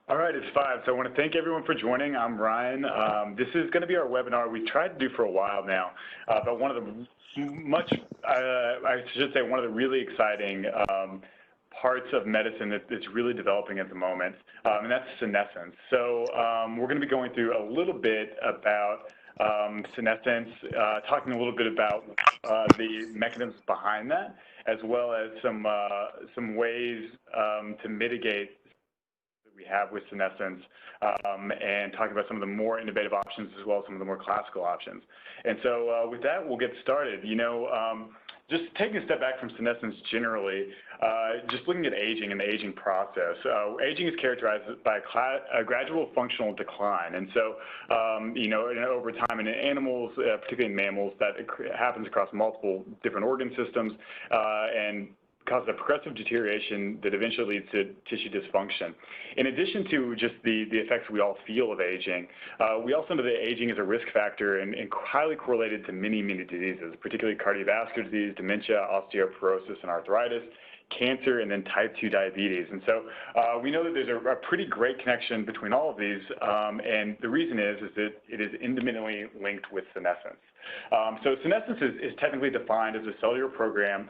All right, it's 5. So I want to thank everyone for joining. I'm Ryan. This is going to be our webinar we've tried to do for a while now, but one of the I should say one of the really exciting parts of medicine that's really developing at the moment, and that's senescence. So we're going to be going through a little bit about senescence, talking a little bit about the mechanisms behind that, as well as some ways to mitigate we have with senescence, and talk about some of the more innovative options as well as some of the more classical options. And so with that, we'll get started. Just taking a step back from senescence generally, just looking at aging and the aging process. Aging is characterized by a gradual functional decline. And so, over time in animals, particularly in mammals, that happens across multiple different organ systems, and causes a progressive deterioration that eventually leads to tissue dysfunction. In addition to just the effects we all feel of aging, we also know that aging is a risk factor and highly correlated to many, many diseases, particularly cardiovascular disease, dementia, osteoporosis, and arthritis, cancer, and then type 2 diabetes. And so we know that there's a pretty great connection between all of these, and the reason is that it is intimately linked with senescence. So senescence is technically defined as a cellular program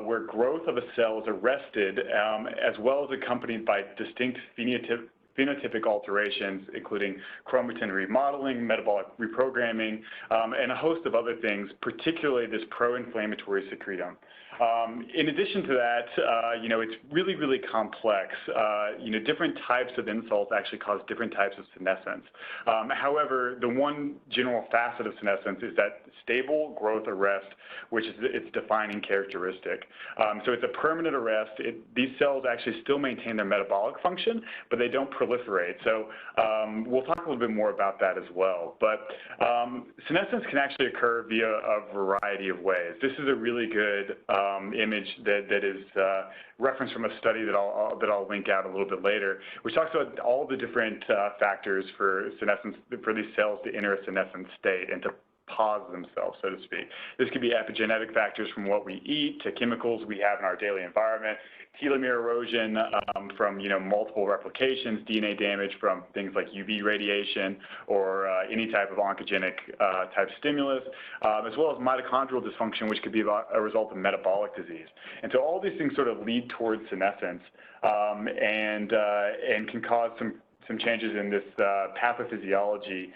where growth of a cell is arrested, as well as accompanied by distinct phenotypic alterations, including chromatin remodeling, metabolic reprogramming, and a host of other things, particularly this pro-inflammatory secretum. In addition to that, it's really, really complex. Different types of insults actually cause different types of senescence. However, the one general facet of senescence is that stable growth arrest, which is its defining characteristic. So it's a permanent arrest. These cells actually still maintain their metabolic function, but they don't proliferate. So we'll talk a little bit more about that as well. But senescence can actually occur via a variety of ways. This is a really good image that is referenced from a study that I'll link out a little bit later, which talks about all the different factors for senescence, for these cells to enter a senescent state and to pause themselves, so to speak. This could be epigenetic factors from what we eat to chemicals we have in our daily environment, telomere erosion from multiple replications, DNA damage from things like UV radiation or any type of oncogenic type stimulus, as well as mitochondrial dysfunction, which could be a result of metabolic disease. And so all these things sort of lead towards senescence and can cause some changes in this pathophysiology.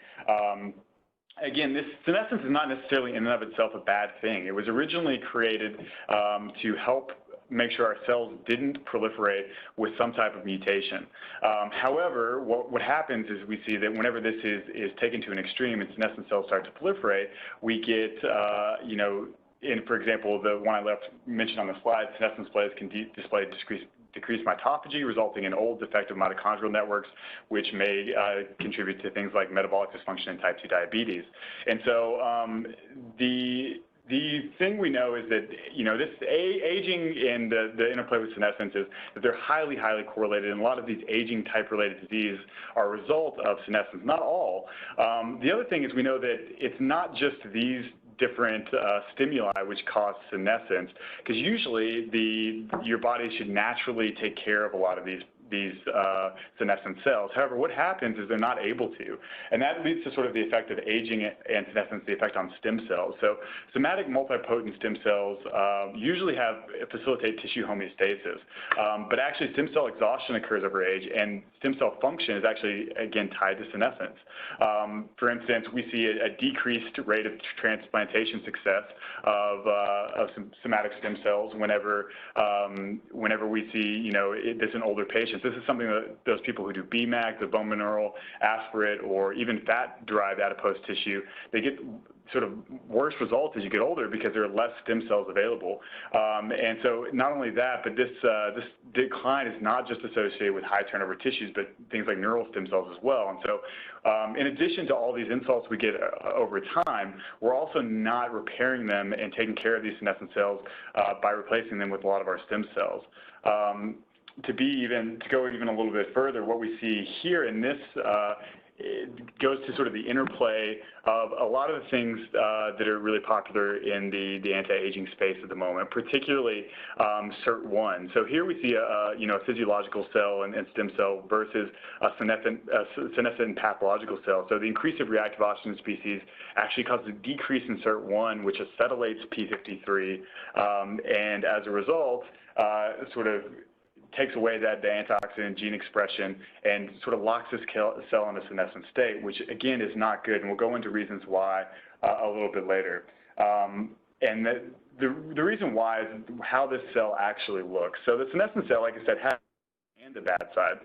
Again, this senescence is not necessarily in and of itself a bad thing. It was originally created to help make sure our cells didn't proliferate with some type of mutation. However, what happens is we see that whenever this is taken to an extreme and senescent cells start to proliferate, we get, for example, the one I mentioned on the slide, senescent displays can display decreased mitophagy, resulting in old defective mitochondrial networks, which may contribute to things like metabolic dysfunction and type 2 diabetes. And so the thing we know is that, this aging and the interplay with senescence is that they're highly, highly correlated, and a lot of these aging type-related diseases are a result of senescence, not all. The other thing is we know that it's not just these different stimuli which cause senescence, because usually your body should naturally take care of a lot of these senescent cells. However, what happens is they're not able to, and that leads to sort of the effect of aging and senescence, the effect on stem cells. So somatic multipotent stem cells usually facilitate tissue homeostasis, but actually stem cell exhaustion occurs over age, and stem cell function is actually, again, tied to senescence. For instance, we see a decreased rate of transplantation success of some somatic stem cells whenever we see, this in older patients. This is something that those people who do BMAC, the bone mineral aspirate, or even fat-derived adipose tissue, they get sort of worse results as you get older because there are less stem cells available. And so not only that, but this decline is not just associated with high turnover tissues, but things like neural stem cells as well. And so in addition to all these insults we get over time, we're also not repairing them and taking care of these senescent cells by replacing them with a lot of our stem cells. To go even a little bit further, what we see here in this it goes to sort of the interplay of a lot of the things that are really popular in the anti-aging space at the moment, particularly SIRT1. So here we see a physiological cell and stem cell versus a senescent pathological cell. So the increase of reactive oxygen species actually causes a decrease in SIRT1, which acetylates P53, and as a result, sort of takes away the antioxidant gene expression and sort of locks this cell in a senescent state, which again is not good, and we'll go into reasons why a little bit later. And the reason why is how this cell actually looks. So the senescent cell, like I said, has and the bad side.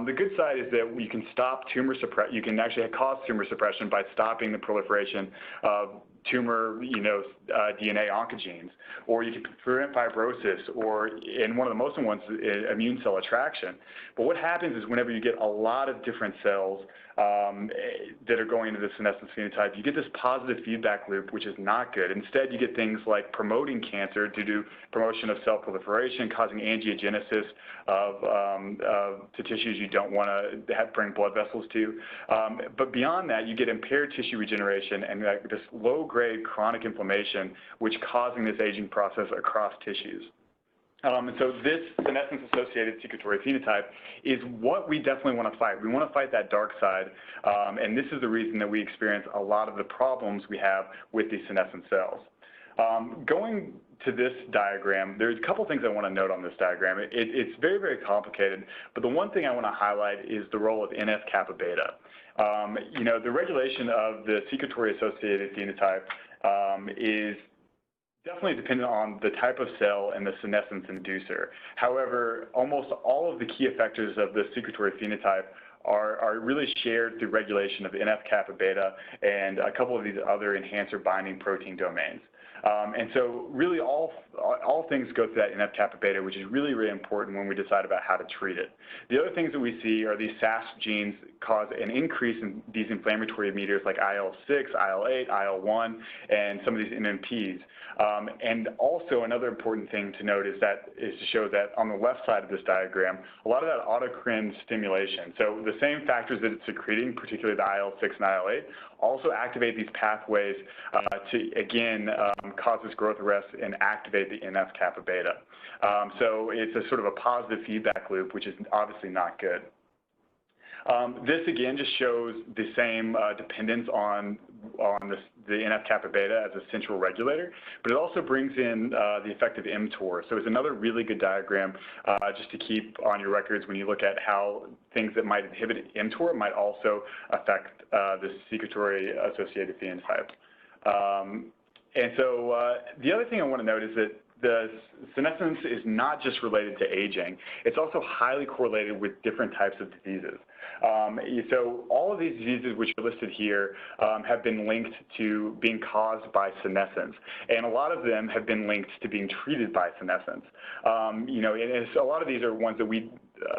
The good side is that you can stop tumor suppression. You can actually cause tumor suppression by stopping the proliferation of tumor, DNA oncogenes, or you can prevent fibrosis, or in one of the most important ones, immune cell attraction. But what happens is whenever you get a lot of different cells that are going into the senescence phenotype, you get this positive feedback loop, which is not good. Instead, you get things like promoting cancer due to promotion of cell proliferation, causing angiogenesis to tissues you don't want to bring blood vessels to. But beyond that, you get impaired tissue regeneration and this low-grade chronic inflammation, which causing this aging process across tissues. And so this senescence-associated secretory phenotype is what we definitely want to fight. We want to fight that dark side, and this is the reason that we experience a lot of the problems we have with these senescent cells. Going to this diagram, there's a couple things I want to note on this diagram. It's very, very complicated, but the one thing I want to highlight is the role of NF-kappa beta. The regulation of the secretory-associated phenotype is definitely dependent on the type of cell and the senescence inducer. However, almost all of the key effectors of the secretory phenotype are really shared through regulation of NF-kappa beta and a couple of these other enhancer binding protein domains. And so really all things go through that NF-kappa beta, which is really, really important when we decide about how to treat it. The other things that we see are these SASP genes cause an increase in these inflammatory mediators like IL-6, IL-8, IL-1, and some of these MMPs. And also another important thing to note is to show that on the left side of this diagram, a lot of that autocrine stimulation, so the same factors that it's secreting, particularly the IL-6 and IL-8, also activate these pathways to, again, cause this growth arrest and activate the NF-kappa beta. So it's a sort of a positive feedback loop, which is obviously not good. This again just shows the same dependence on the NF-kappa beta as a central regulator, but it also brings in the effect of mTOR. So it's another really good diagram just to keep on your records when you look at how things that might inhibit mTOR might also affect the secretory-associated phenotype. And so the other thing I want to note is that the senescence is not just related to aging. It's also highly correlated with different types of diseases. So all of these diseases which are listed here have been linked to being caused by senescence, and a lot of them have been linked to being treated by senescence. And so a lot of these are ones that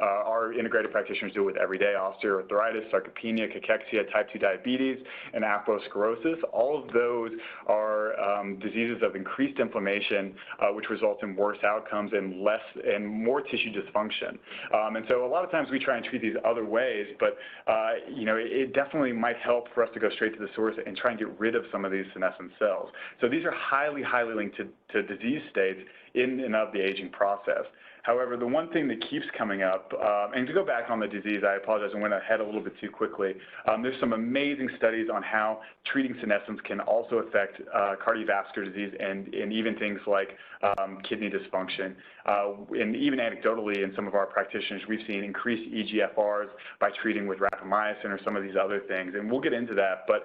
our integrated practitioners deal with every day: osteoarthritis, sarcopenia, cachexia, type 2 diabetes, and atherosclerosis. All of those are diseases of increased inflammation, which results in worse outcomes and more tissue dysfunction. And so a lot of times we try and treat these other ways, but it definitely might help for us to go straight to the source and try and get rid of some of these senescent cells. So these are highly, highly linked to disease states in and of the aging process. However, the one thing that keeps coming up, and to go back on the disease, I apologize, I went ahead a little bit too quickly. There's some amazing studies on how treating senescence can also affect cardiovascular disease and even things like kidney dysfunction. And even anecdotally, in some of our practitioners, we've seen increased EGFRs by treating with rapamycin or some of these other things. And we'll get into that, but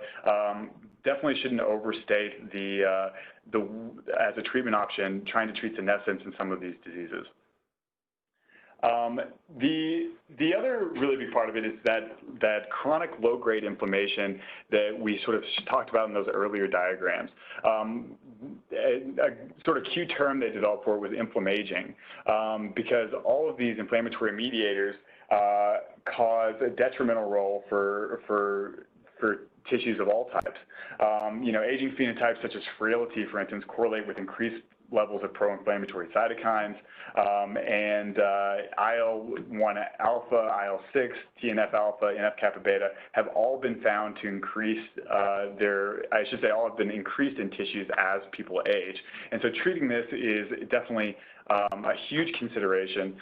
definitely shouldn't overstate as a treatment option, trying to treat senescence in some of these diseases. The other really big part of it is that chronic low-grade inflammation that we sort of talked about in those earlier diagrams. A sort of key term they developed for it was inflammaging, because all of these inflammatory mediators cause a detrimental role for tissues of all types. Aging phenotypes such as frailty, for instance, correlate with increased levels of pro-inflammatory cytokines, and IL-1 alpha, IL-6, TNF alpha, NF kappa beta have all been found to increase all have been increased in tissues as people age. And so treating this is definitely a huge consideration.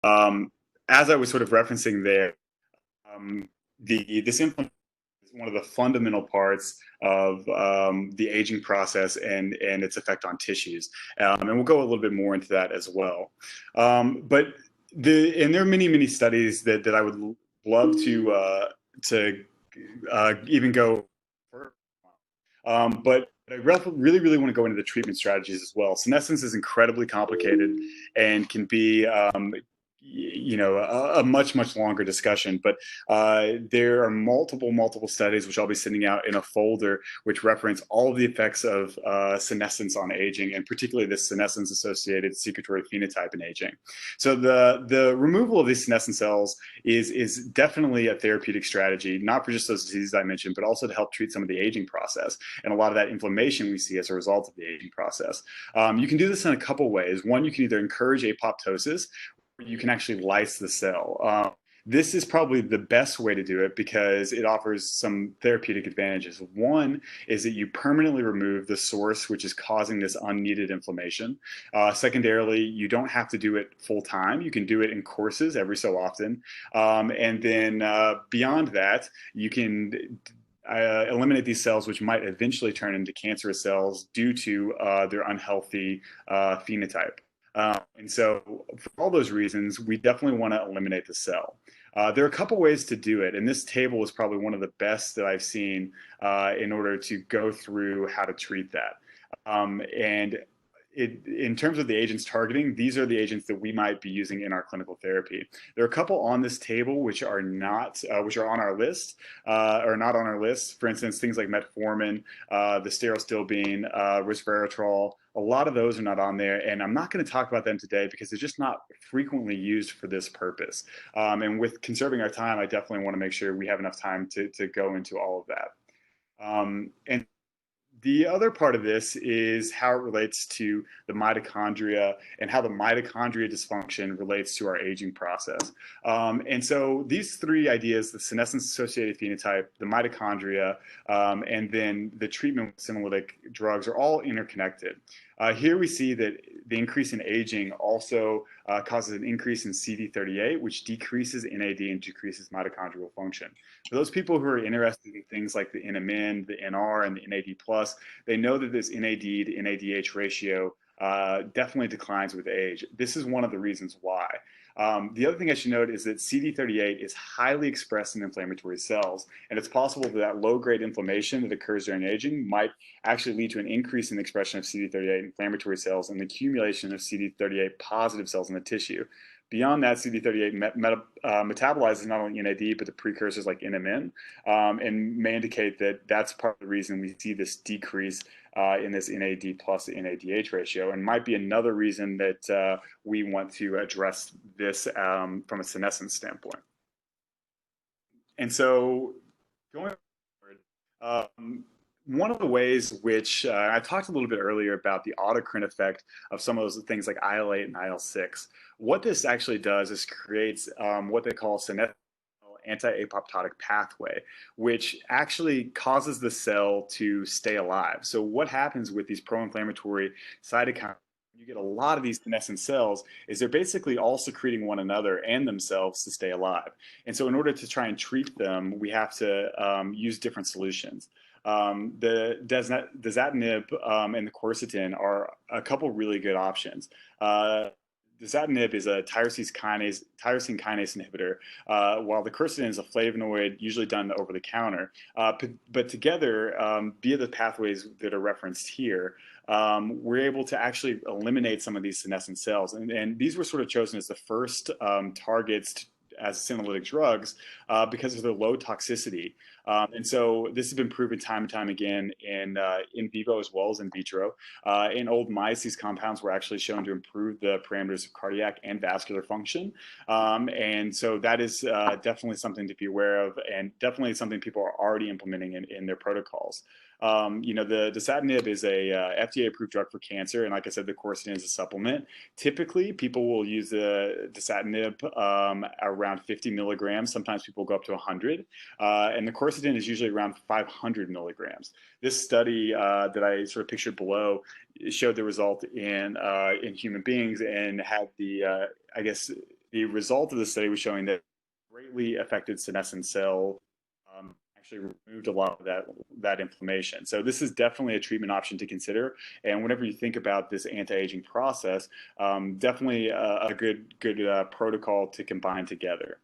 As I was sort of referencing there, this inflammation is one of the fundamental parts of the aging process and its effect on tissues. And we'll go a little bit more into that as well. But there are many studies that I would love to even go further. But I really want to go into the treatment strategies as well. Senescence is incredibly complicated and can be a much longer discussion, but there are multiple studies which I'll be sending out in a folder which reference all of the effects of senescence on aging, and particularly this senescence associated secretory phenotype in aging. So the removal of these senescent cells is definitely a therapeutic strategy, not for just those diseases I mentioned, but also to help treat some of the aging process and a lot of that inflammation we see as a result of the aging process. You can do this in a couple ways. One, you can either encourage apoptosis, you can actually lyse the cell. This is probably the best way to do it because it offers some therapeutic advantages. One is that you permanently remove the source which is causing this unneeded inflammation. Secondarily, you don't have to do it full time. You can do it in courses every so often. And then beyond that, you can eliminate these cells which might eventually turn into cancerous cells due to their unhealthy phenotype. And so for all those reasons, we definitely want to eliminate the cell. There are a couple ways to do it, and this table is probably one of the best that I've seen in order to go through how to treat that. In terms of the agents targeting, these are the agents that we might be using in our clinical therapy. There are a couple on this table which are not, which are on our list, or not on our list. For instance, things like metformin, the stereostilbene, resveratrol. A lot of those are not on there, and I'm not going to talk about them today because they're just not frequently used for this purpose. And with conserving our time, I definitely want to make sure we have enough time to go into all of that. And the other part of this is how it relates to the mitochondria and how the mitochondria dysfunction relates to our aging process. And so these three ideas, the senescence-associated phenotype, the mitochondria, and then the treatment with senolytic drugs are all interconnected. Here we see that the increase in aging also causes an increase in CD38, which decreases NAD and decreases mitochondrial function. For those people who are interested in things like the NMN, the NR, and the NAD+, they know that this NAD to NADH ratio definitely declines with age. This is one of the reasons why. The other thing I should note is that CD38 is highly expressed in inflammatory cells, and it's possible that low-grade inflammation that occurs during aging might actually lead to an increase in the expression of CD38 inflammatory cells and the accumulation of CD38 positive cells in the tissue. Beyond that, CD38 metabolizes not only NAD, but the precursors like NMN, and may indicate that that's part of the reason we see this decrease in this NAD plus NADH ratio, and might be another reason that we want to address this from a senescence standpoint. And so going forward, one of the ways which I talked a little bit earlier about the autocrine effect of some of those things like IL-8 and IL-6. What this actually does is creates what they call senescence anti-apoptotic pathway, which actually causes the cell to stay alive. So what happens with these pro-inflammatory cytokines, you get a lot of these senescent cells is they're basically all secreting one another and themselves to stay alive. And so in order to try and treat them, we have to use different solutions. The dasatinib and the quercetin are a couple really good options. Dasatinib is a tyrosine kinase inhibitor, while the quercetin is a flavonoid usually done over the counter. But together, via the pathways that are referenced here, we're able to actually eliminate some of these senescent cells. And these were sort of chosen as the first targets as senolytic drugs because of their low toxicity. And so this has been proven time and time again in vivo as well as in vitro. In old mice, these compounds were actually shown to improve the parameters of cardiac and vascular function. And so that is definitely something to be aware of, and definitely something people are already implementing in their protocols. The dasatinib is a FDA-approved drug for cancer, and like I said, the quercetin is a supplement. Typically, people will use the dasatinib around 50 milligrams. Sometimes people go up to 100, and the quercetin is usually around 500 milligrams. This study that I sort of pictured below showed the result in human beings, and had the the result of the study was showing that greatly affected senescent cell actually removed a lot of that inflammation. So this is definitely a treatment option to consider. And whenever you think about this anti-aging process, definitely a good protocol to combine together.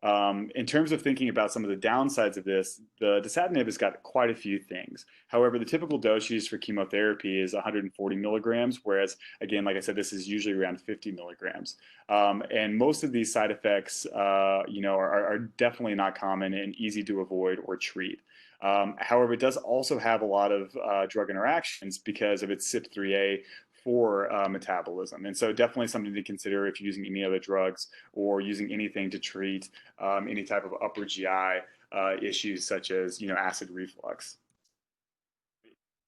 In terms of thinking about some of the downsides of this, the dasatinib has got quite a few things. However, the typical dose used for chemotherapy is 140 milligrams, whereas, again, like I said, this is usually around 50 milligrams. And most of these side effects, are definitely not common and easy to avoid or treat. However, it does also have a lot of drug interactions because of its CYP3A for metabolism. And so definitely something to consider if you're using any other drugs or using anything to treat any type of upper GI issues such as, acid reflux.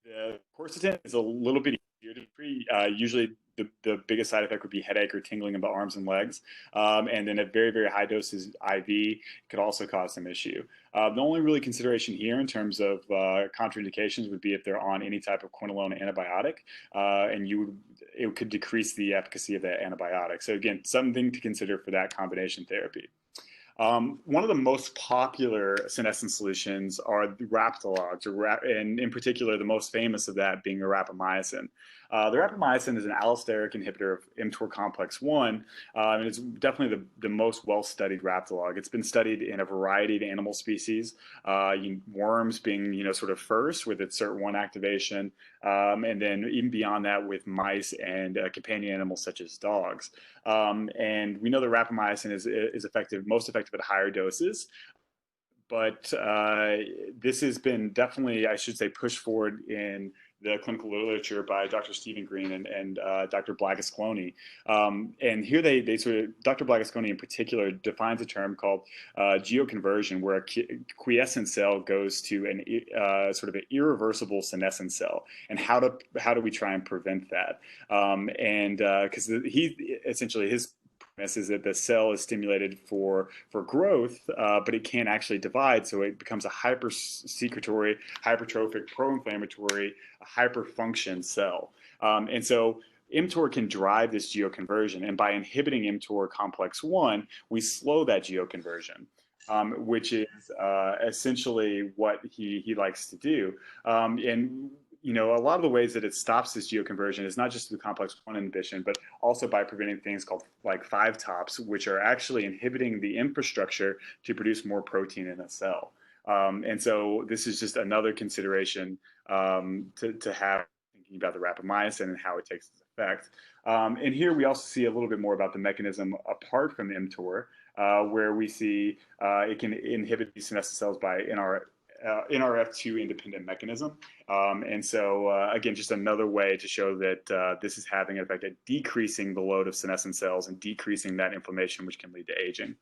The quercetin is a little bit easier to treat. Usually the biggest side effect would be headache or tingling in the arms and legs. And then at very, very high doses IV could also cause some issue. The only really consideration here in terms of contraindications would be if they're on any type of quinolone antibiotic, and it could decrease the efficacy of that antibiotic. So again, something to consider for that combination therapy. One of the most popular senescent solutions are the raptalogs, and in particular, the most famous of that being the rapamycin. The rapamycin is an allosteric inhibitor of mTOR complex 1, and it's definitely the most well-studied raptalog. It's been studied in a variety of animal species, worms being, sort of first with its SIRT1 activation, and then even beyond that with mice and companion animals such as dogs. And we know that rapamycin is most effective at higher doses, but this has been definitely, I should say, pushed forward in the clinical literature by Dr. Stephen Green and Dr. Blagascloni. And here they sort of, Dr. Blagascloni in particular defines a term called Geo Conversion, where a quiescent cell goes to an sort of an irreversible senescent cell. And how do we try and prevent that? And because his is that the cell is stimulated for growth, but it can't actually divide, so it becomes a hypersecretory, hypertrophic, pro-inflammatory, hyperfunction cell. And so mTOR can drive this geoconversion, and by inhibiting mTOR complex 1, we slow that geoconversion. Which is essentially what he likes to do. And a lot of the ways that it stops this geoconversion is not just through complex 1 inhibition, but also by preventing things called like 5-tops, which are actually inhibiting the infrastructure to produce more protein in a cell. And so this is just another consideration to have thinking about the rapamycin and how it takes its effect. And here we also see a little bit more about the mechanism apart from mTOR, where we see it can inhibit these senescent cells by NRF2 independent mechanism. And so, again, just another way to show that this is having an effect at decreasing the load of senescent cells and decreasing that inflammation, which can lead to aging.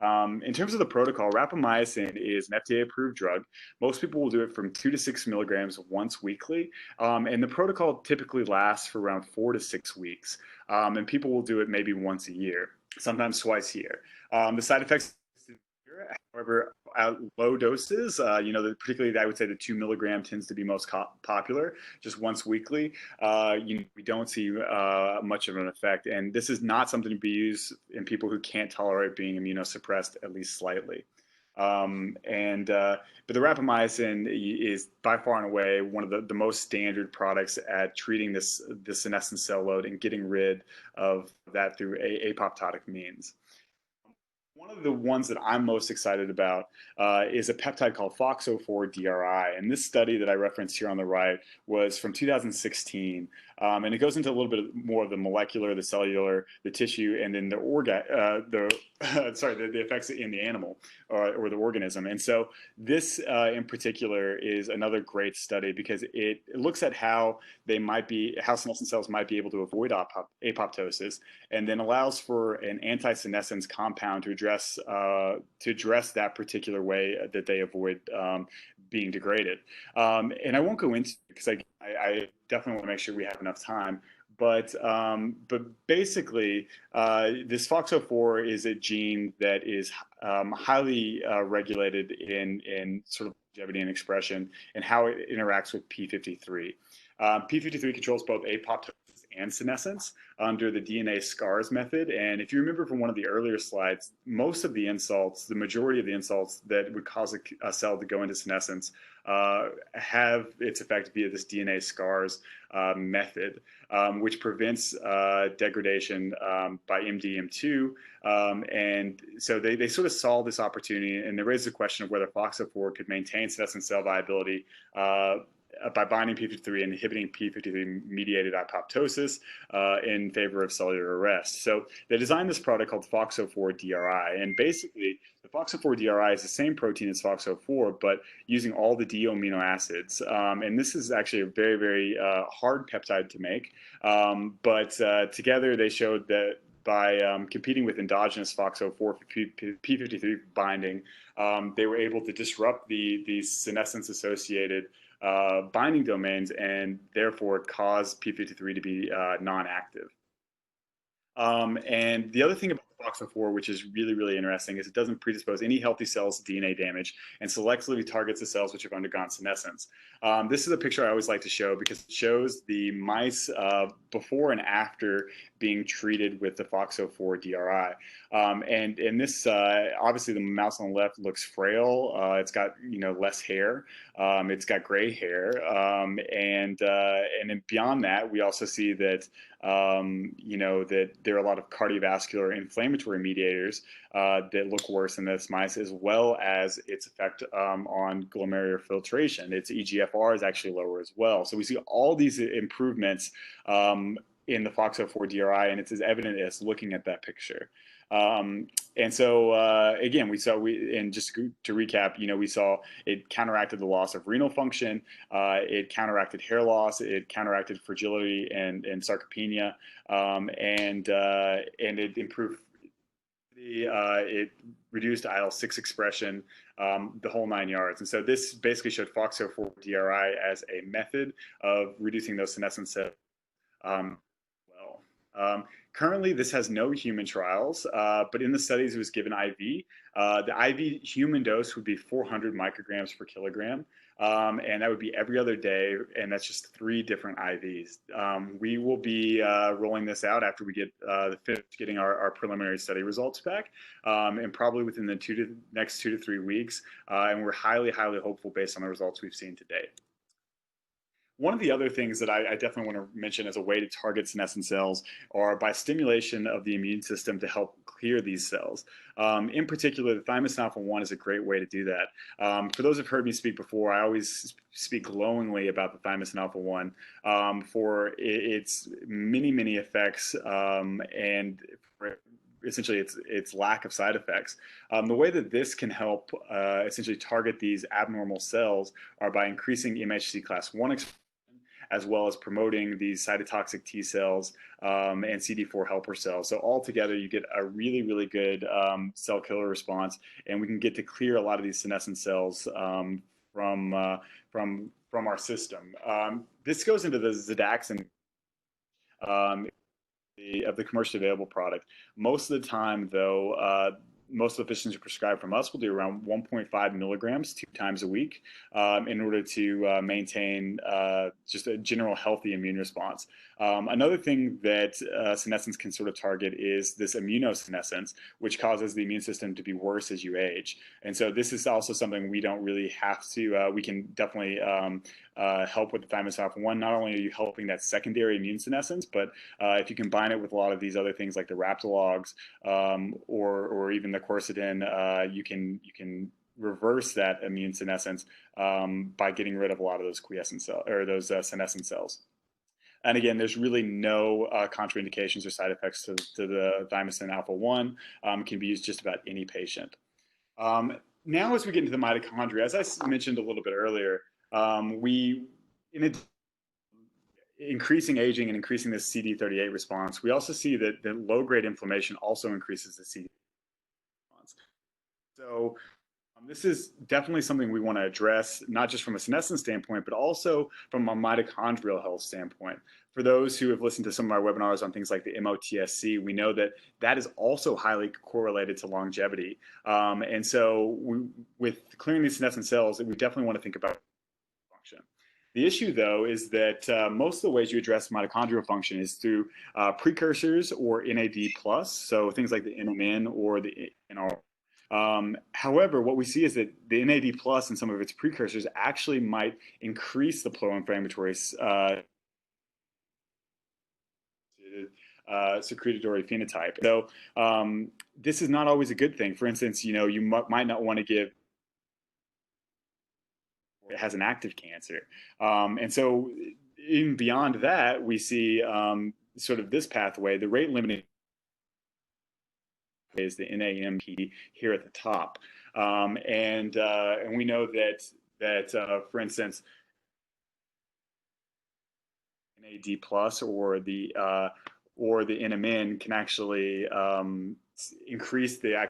In terms of the protocol, rapamycin is an FDA-approved drug. Most people will do it from 2 to 6 milligrams once weekly, and the protocol typically lasts for around 4 to 6 weeks, and people will do it maybe once a year, sometimes twice a year. The side effects However, at low doses, particularly I would say the 2 milligram tends to be most popular, just once weekly. We don't see much of an effect, and this is not something to be used in people who can't tolerate being immunosuppressed at least slightly. But the rapamycin is by far and away one of the most standard products at treating this senescent cell load and getting rid of that through apoptotic means. One of the ones that I'm most excited about is a peptide called FOXO4-DRI. And this study that I referenced here on the right was from 2016. And it goes into a little bit more of the molecular, the cellular, the tissue, and then the effects in the animal or the organism. And so this in particular is another great study because it looks at how senescent cells might be able to avoid apoptosis, and then allows for an anti-senescence compound to address that particular way that they avoid being degraded. And I won't go into it because I definitely want to make sure we have enough time. But basically, this FOXO4 is a gene that is highly regulated in sort of longevity and expression and how it interacts with P53. P53 controls both apoptosis and senescence under the DNA scars method. And if you remember from one of the earlier slides, most of the insults, the majority of the insults that would cause a cell to go into senescence have its effect via this DNA scars method, which prevents degradation by MDM2. And so they sort of solve this opportunity, and they raise the question of whether FOXO4 could maintain senescent cell viability by binding P53 and inhibiting P53-mediated apoptosis in favor of cellular arrest. So they designed this product called FOXO4-DRI, and basically the FOXO4-DRI is the same protein as FOXO4, but using all the DO amino acids. And this is actually a very, very hard peptide to make, but together they showed that by competing with endogenous FOXO4 for P53 binding, they were able to disrupt the senescence-associated binding domains and therefore cause P53 to be non-active. And the other thing about FOXO4, which is really, really interesting, is it doesn't predispose any healthy cells to DNA damage and selectively targets the cells which have undergone senescence. This is a picture I always like to show because it shows the mice before and after being treated with the FOXO4-DRI. And this, obviously the mouse on the left looks frail. It's got, less hair. It's got gray hair. And then beyond that, we also see that, that there are a lot of cardiovascular inflammatory mediators that look worse in this mice, as well as its effect on glomerular filtration. Its EGFR is actually lower as well. So we see all these improvements in the FOXO4-DRI, and it's as evident as looking at that picture. And so again, and just to recap, we saw it counteracted the loss of renal function, it counteracted hair loss, it counteracted fragility and sarcopenia, and it improved. It reduced IL-6 expression, the whole 9 yards. And so this basically showed FOXO4-DRI as a method of reducing those senescent cells. Currently, this has no human trials, but in the studies it was given IV. The IV human dose would be 400 micrograms per kilogram, and that would be every other day, and that's just 3 different IVs. We will be rolling this out after we get getting our preliminary study results back, and probably within the next 2 to 3 weeks, and we're highly, highly hopeful based on the results we've seen to date. One of the other things that I definitely want to mention as a way to target senescent cells are by stimulation of the immune system to help clear these cells. In particular, the thymosin alpha-1 is a great way to do that. For those who've heard me speak before, I always speak glowingly about the thymosin alpha-1 for its many, many effects and essentially its lack of side effects. The way that this can help essentially target these abnormal cells are by increasing MHC class 1 expression, as well as promoting these cytotoxic T cells and CD4 helper cells. So altogether, you get a really, really good cell killer response, and we can get to clear a lot of these senescent cells from our system. This goes into the Zadaxin of the commercially available product. Most of the time, though, most of the physicians who prescribe from us will do around 1.5 milligrams 2 times a week in order to maintain just a general healthy immune response. Another thing that senescence can sort of target is this immunosenescence, which causes the immune system to be worse as you age. And so this is also something we don't really have to, we can definitely help with the thymosin alpha-1. Not only are you helping that secondary immune senescence, but if you combine it with a lot of these other things like the raptologs or even the quercetin, you can reverse that immune senescence by getting rid of a lot of those quiescent cells or those senescent cells. And again, there's really no contraindications or side effects to the thymosin alpha-1. Can be used just about any patient. Now, as we get into the mitochondria, as I mentioned a little bit earlier, increasing aging and increasing the CD38 response, we also see that the low-grade inflammation also increases the CD38 response. So this is definitely something we want to address, not just from a senescence standpoint, but also from a mitochondrial health standpoint. For those who have listened to some of our webinars on things like the MOTSC, we know that that is also highly correlated to longevity. And so with clearing these senescent cells, we definitely want to think about function. The issue, though, is that most of the ways you address mitochondrial function is through precursors or NAD+, so things like the NMN or the NR. However, what we see is that the NAD+ and some of its precursors actually might increase the pro-inflammatory secretory phenotype. So this is not always a good thing. For instance, you might not want to give it has an active cancer. And so even beyond that, we see sort of this pathway, the rate limiting is the NAMP here at the top. And we know that for instance, NAD plus or the NMN can actually increase the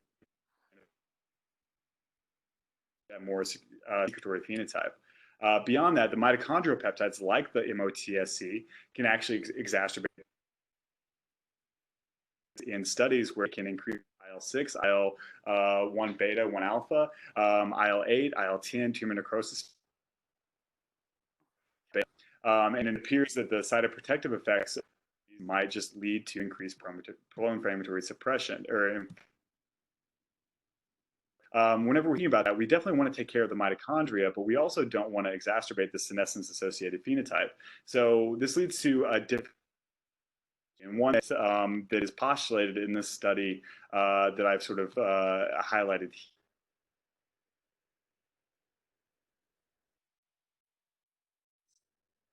more secretory phenotype. Beyond that, the mitochondrial peptides like the MOTSC can actually exacerbate in studies where it can increase IL-6, IL-1 beta, 1 alpha, IL-8, IL-10, tumor necrosis. And it appears that the cytoprotective effects might just lead to increased pro-inflammatory suppression. Whenever we're thinking about that, we definitely want to take care of the mitochondria, but we also don't want to exacerbate the senescence-associated phenotype. So this leads to a different and one that is postulated in this study that I've sort of highlighted.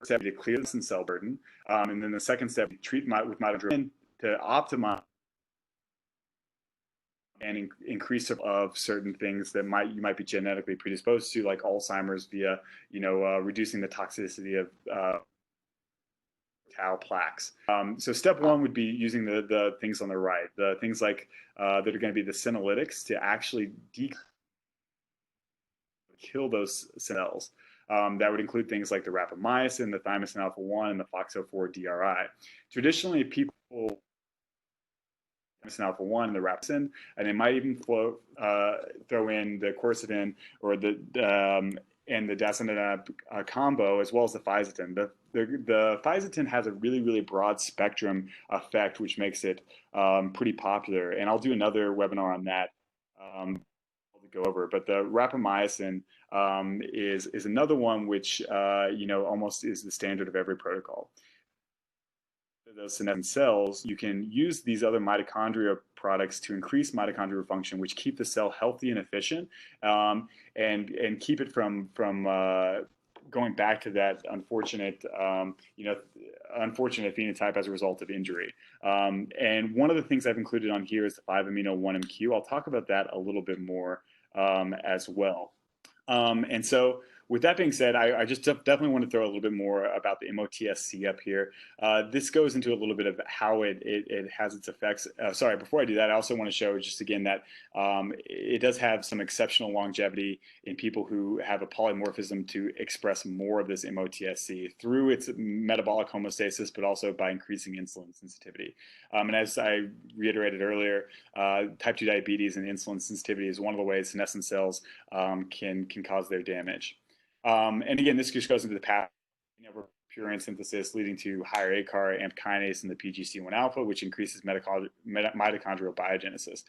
Step to clear the cell burden, and then the second step, treat with mitochondria to optimize and increase of certain things that you might be genetically predisposed to, like Alzheimer's, via reducing the toxicity of tau plaques. So step one would be using the things on the right, the things like that are going to be the senolytics to actually kill those cells. That would include things like the rapamycin, the thymosin alpha-1, and the FOXO4 DRI. Traditionally, people thymosin alpha-1, the rapamycin, and they might even throw in the quercetin or the dasatinib combo, as well as the fisetin. The fisetin has a really, really broad spectrum effect, which makes it pretty popular. And I'll do another webinar on that to go over. But the rapamycin is another one which almost is the standard of every protocol. Those senescent cells, you can use these other mitochondria products to increase mitochondrial function, which keep the cell healthy and efficient, and keep it from going back to that unfortunate phenotype as a result of injury. And one of the things I've included on here is the 5-amino-1-MQ. I'll talk about that a little bit more as well. And so with that being said, I just definitely want to throw a little bit more about the MOTSC up here. This goes into a little bit of how it has its effects. Sorry, before I do that, I also want to show just again that it does have some exceptional longevity in people who have a polymorphism to express more of this MOTSC through its metabolic homeostasis, but also by increasing insulin sensitivity. And as I reiterated earlier, type 2 diabetes and insulin sensitivity is one of the ways senescent cells can cause their damage. And again, this just goes into the path of purine synthesis, leading to higher ACAR, AMP kinase, and the PGC1 alpha, which increases mitochondrial biogenesis.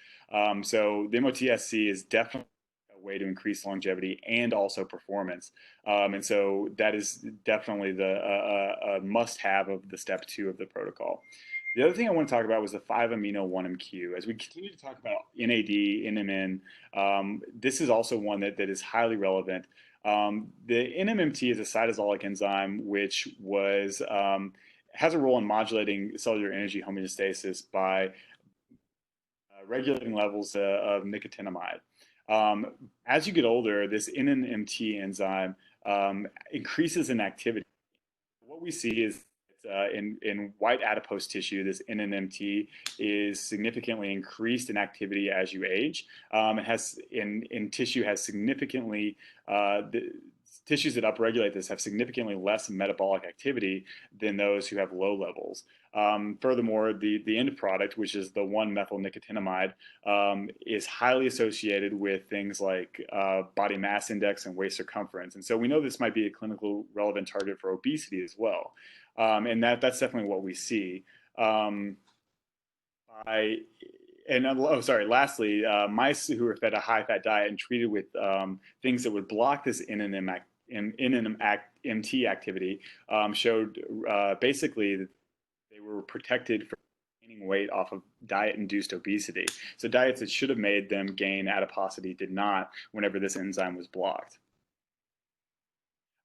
So the MOTSC is definitely a way to increase longevity and also performance. And so that is definitely a must-have of the step 2 of the protocol. The other thing I want to talk about was the 5-amino-1-MQ. As we continue to talk about NAD, NMN, this is also one that is highly relevant. The NMMT is a cytosolic enzyme which has a role in modulating cellular energy homeostasis by regulating levels of nicotinamide. As you get older, this NMMT enzyme increases in activity. What we see is in white adipose tissue, this NMMT is significantly increased in activity as you age. It has in tissue has significantly the tissues that upregulate this have significantly less metabolic activity than those who have low levels. Furthermore, the end product, which is the 1-methyl-nicotinamide, is highly associated with things like body mass index and waist circumference. And so we know this might be a clinical relevant target for obesity as well. And that's definitely what we see. Lastly, mice who are fed a high-fat diet and treated with things that would block this NMMT activity showed basically that they were protected from gaining weight off of diet-induced obesity. So diets that should have made them gain adiposity did not whenever this enzyme was blocked.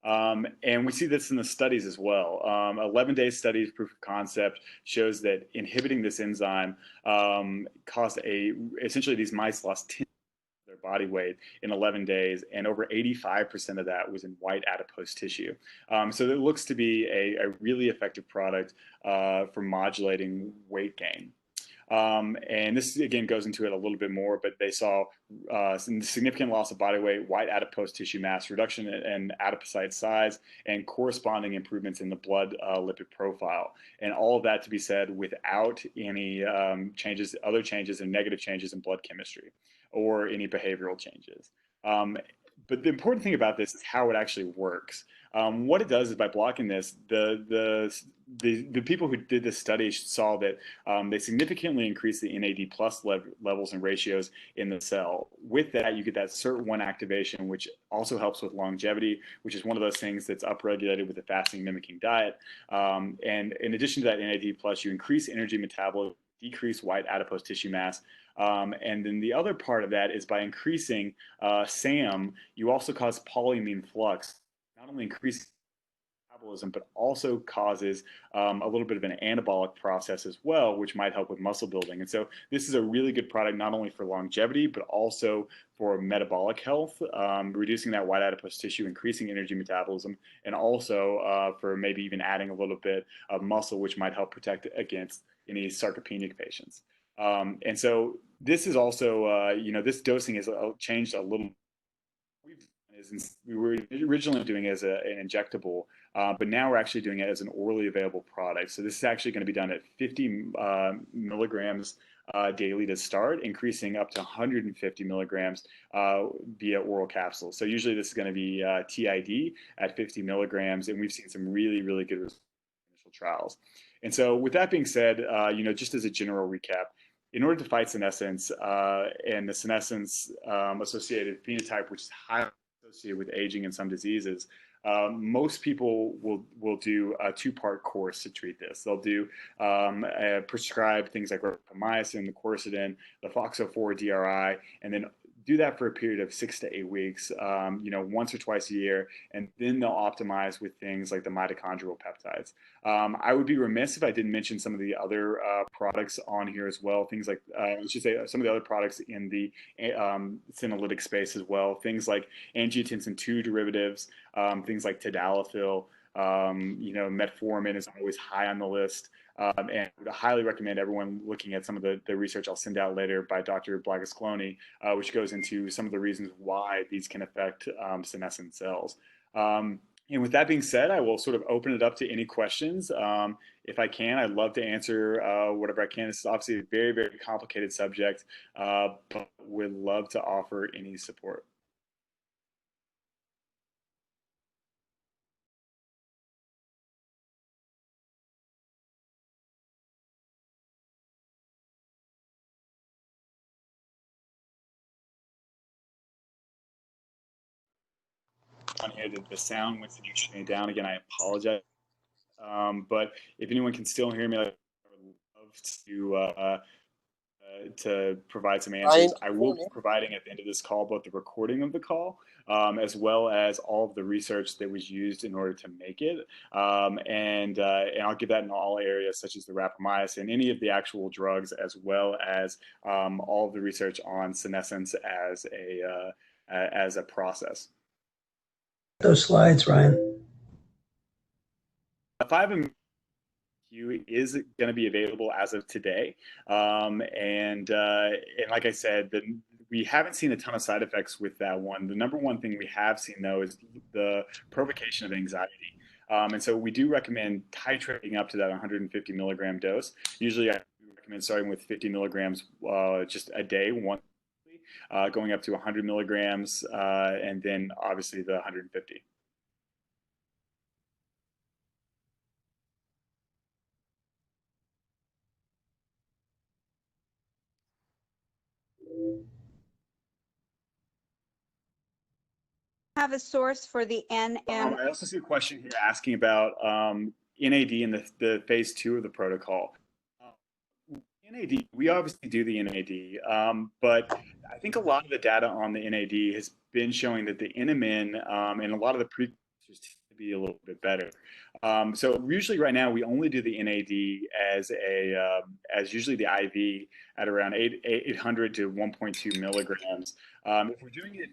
And we see this in the studies as well. 11-day studies, proof of concept, shows that inhibiting this enzyme caused essentially these mice lost 10% of their body weight in 11 days, and over 85% of that was in white adipose tissue. So it looks to be a really effective product for modulating weight gain. And this again goes into it a little bit more, but they saw some significant loss of body weight, white adipose tissue mass, reduction in adipocyte size, and corresponding improvements in the blood lipid profile. And all of that to be said without any other changes and negative changes in blood chemistry or any behavioral changes. But the important thing about this is how it actually works. What it does is by blocking this, the people who did this study saw that they significantly increase the NAD plus levels and ratios in the cell. With that, you get that SIRT1 activation, which also helps with longevity, which is one of those things that's upregulated with a fasting mimicking diet. And in addition to that NAD plus, you increase energy metabolism, decrease white adipose tissue mass. And then the other part of that is by increasing SAM, you also cause polyamine flux, not only increases metabolism, but also causes a little bit of an anabolic process as well, which might help with muscle building. And so this is a really good product, not only for longevity, but also for metabolic health, reducing that white adipose tissue, increasing energy metabolism, and also for maybe even adding a little bit of muscle, which might help protect against any sarcopenic patients. And so this is also, this dosing has changed a little. We were originally doing it as an injectable, but now we're actually doing it as an orally available product. So this is actually going to be done at 50 milligrams daily to start, increasing up to 150 milligrams via oral capsules. So usually this is going to be TID at 50 milligrams, and we've seen some really, really good initial trials. And so with that being said, just as a general recap, in order to fight senescence and the senescence associated phenotype, which is highly associated with aging and some diseases, most people will do a 2-part course to treat this. They'll do prescribe things like rapamycin, the quercetin, the FOXO4 DRI, and then do that for a period of 6 to 8 weeks, once or twice a year, and then they'll optimize with things like the mitochondrial peptides. I would be remiss if I didn't mention some of the other products on here as well. Things like, I should say, some of the other products in the senolytic space as well. Things like angiotensin 2 derivatives, things like tadalafil, metformin is always high on the list. And I would highly recommend everyone looking at some of the research I'll send out later by Dr. Blagascloni, which goes into some of the reasons why these can affect senescent cells. And with that being said, I will sort of open it up to any questions. If I can, I'd love to answer whatever I can. This is obviously a very, very complicated subject, but would love to offer any support. On here, the sound went significantly down again. I apologize. But if anyone can still hear me, I would love to provide some answers. I will be providing at the end of this call both the recording of the call as well as all of the research that was used in order to make it. And I'll give that in all areas such as the rapamycin, any of the actual drugs, as well as all of the research on senescence as a process. Those slides, Ryan. 5-MeQ is going to be available as of today, and like I said, we haven't seen a ton of side effects with that one. The number one thing we have seen though is the provocation of anxiety, and so we do recommend titrating up to that 150 milligram dose. Usually, I recommend starting with 50 milligrams just a day, going up to 100 milligrams, and then obviously the 150. Have a source for the NM. I also see a question here asking about NAD in the phase 2 of the protocol. NAD, we obviously do the NAD, but I think a lot of the data on the NAD has been showing that the NMN and a lot of the precursors tend to be a little bit better. So usually right now we only do the NAD as usually the IV at around 800 to 1.2 milligrams. If we're doing it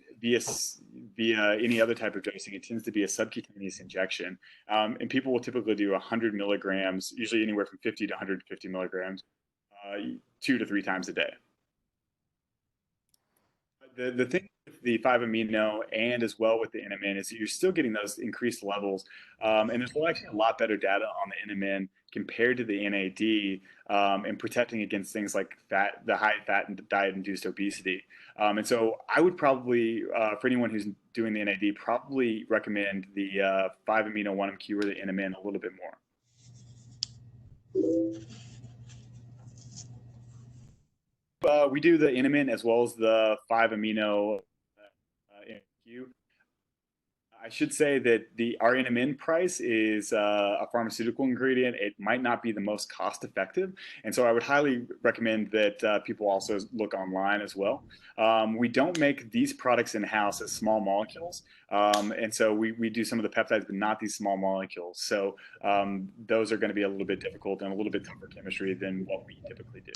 via any other type of dosing, it tends to be a subcutaneous injection, and people will typically do 100 milligrams, usually anywhere from 50 to 150 milligrams, 2 to 3 times a day. The thing with the 5-amino and as well with the NMN is that you're still getting those increased levels, and there's actually a lot better data on the NMN compared to the NAD, and protecting against things like the high fat and diet-induced obesity. And so I would probably, for anyone who's doing the NAD, probably recommend the 5-amino 1-MQ or the NMN a little bit more. We do the NMN as well as the 5-amino NQ. I should say that our NMN price is a pharmaceutical ingredient. It might not be the most cost effective. And so I would highly recommend that people also look online as well. We don't make these products in-house as small molecules. And so we do some of the peptides, but not these small molecules. So those are going to be a little bit difficult and a little bit tougher chemistry than what we typically do.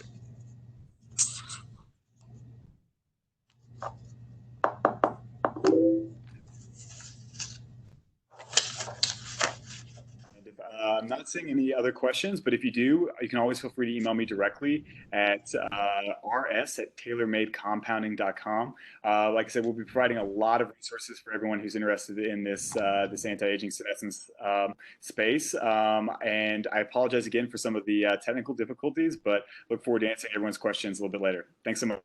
I'm not seeing any other questions, but if you do, you can always feel free to email me directly at rs@tailormadecompounding.com. Like I said, we'll be providing a lot of resources for everyone who's interested in this anti-aging senescence space. And I apologize again for some of the technical difficulties, but look forward to answering everyone's questions a little bit later. Thanks so much.